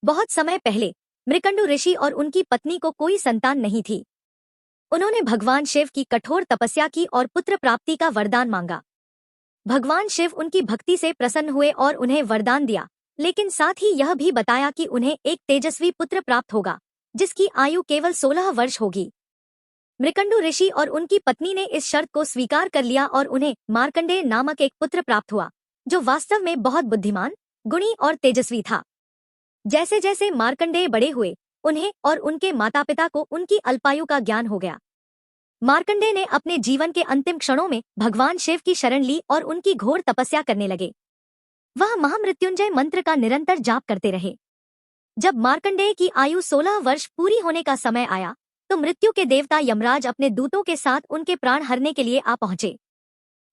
बहुत समय पहले मृकंडु ऋषि और उनकी पत्नी को कोई संतान नहीं थी। उन्होंने भगवान शिव की कठोर तपस्या की और पुत्र प्राप्ति का वरदान मांगा। भगवान शिव उनकी भक्ति से प्रसन्न हुए और उन्हें वरदान दिया, लेकिन साथ ही यह भी बताया कि उन्हें एक तेजस्वी पुत्र प्राप्त होगा जिसकी आयु केवल 16 वर्ष होगी। मृकंडु ऋषि और उनकी पत्नी ने इस शर्त को स्वीकार कर लिया और उन्हें मार्कंडेय नामक एक पुत्र प्राप्त हुआ जो वास्तव में बहुत बुद्धिमान, गुणी और तेजस्वी था। जैसे जैसे मार्कंडेय बड़े हुए, उन्हें और उनके माता पिता को उनकी अल्पायु का ज्ञान हो गया। मार्कंडेय ने अपने जीवन के अंतिम क्षणों में भगवान शिव की शरण ली और उनकी घोर तपस्या करने लगे। वह महामृत्युंजय मंत्र का निरंतर जाप करते रहे। जब मार्कंडेय की आयु 16 वर्ष पूरी होने का समय आया तो मृत्यु के देवता यमराज अपने दूतों के साथ उनके प्राण हरने के लिए आ पहुंचे।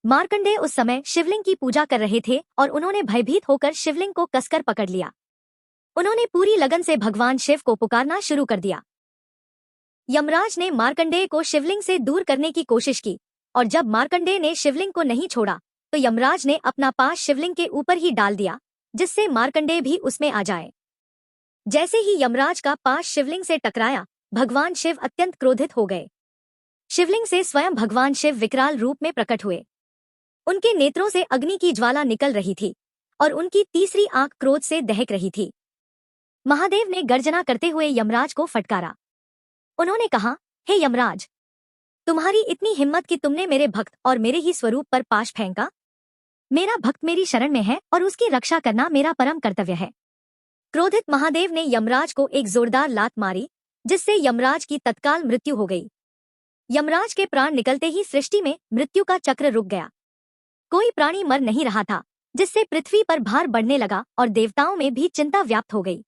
मार्कंडेय उस समय शिवलिंग की पूजा कर रहे थे और उन्होंने भयभीत होकर शिवलिंग को कसकर पकड़ लिया। उन्होंने पूरी लगन से भगवान शिव को पुकारना शुरू कर दिया। यमराज ने मार्कंडेय को शिवलिंग से दूर करने की कोशिश की और जब मार्कंडेय ने शिवलिंग को नहीं छोड़ा तो यमराज ने अपना पाश शिवलिंग के ऊपर ही डाल दिया, जिससे मार्कंडेय भी उसमें आ जाए। जैसे ही यमराज का पाश शिवलिंग से टकराया, भगवान शिव अत्यंत क्रोधित हो गए। शिवलिंग से स्वयं भगवान शिव विकराल रूप में प्रकट हुए। उनके नेत्रों से अग्नि की ज्वाला निकल रही थी और उनकी तीसरी आंख क्रोध से दहक रही थी। महादेव ने गर्जना करते हुए यमराज को फटकारा। उन्होंने कहा, हे यमराज, तुम्हारी इतनी हिम्मत कि तुमने मेरे भक्त और मेरे ही स्वरूप पर पाश फेंका। मेरा भक्त मेरी शरण में है और उसकी रक्षा करना मेरा परम कर्तव्य है। क्रोधित महादेव ने यमराज को एक जोरदार लात मारी, जिससे यमराज की तत्काल मृत्यु हो गई। यमराज के प्राण निकलते ही सृष्टि में मृत्यु का चक्र रुक गया। कोई प्राणी मर नहीं रहा था, जिससे पृथ्वी पर भार बढ़ने लगा और देवताओं में भी चिंता व्याप्त हो गई।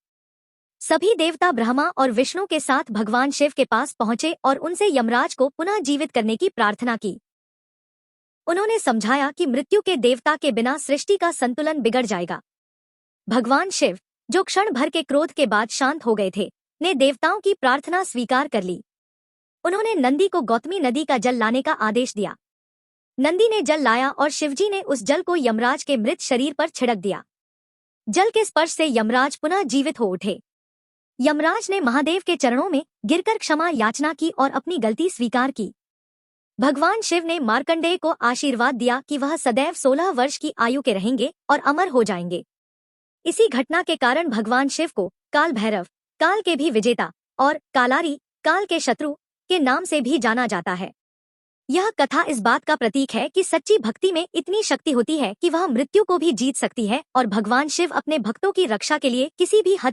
सभी देवता ब्रह्मा और विष्णु के साथ भगवान शिव के पास पहुंचे और उनसे यमराज को पुनः जीवित करने की प्रार्थना की। उन्होंने समझाया कि मृत्यु के देवता के बिना सृष्टि का संतुलन बिगड़ जाएगा। भगवान शिव, जो क्षण भर के क्रोध के बाद शांत हो गए थे, ने देवताओं की प्रार्थना स्वीकार कर ली। उन्होंने नंदी को गौतमी नदी का जल लाने का आदेश दिया। नंदी ने जल लाया और शिवजी ने उस जल को यमराज के मृत शरीर पर छिड़क दिया। जल के स्पर्श से यमराज पुनः जीवित हो उठे। यमराज ने महादेव के चरणों में गिरकर क्षमा याचना की और अपनी गलती स्वीकार की। भगवान शिव ने मार्कंडेय को आशीर्वाद दिया कि वह सदैव 16 वर्ष की आयु के रहेंगे और अमर हो जाएंगे। इसी घटना के कारण भगवान शिव को काल भैरव, काल के भी विजेता और कालारी, काल के शत्रु के नाम से भी जाना जाता है। यह कथा इस बात का प्रतीक है कि सच्ची भक्ति में इतनी शक्ति होती है कि वह मृत्यु को भी जीत सकती है और भगवान शिव अपने भक्तों की रक्षा के लिए किसी भी हद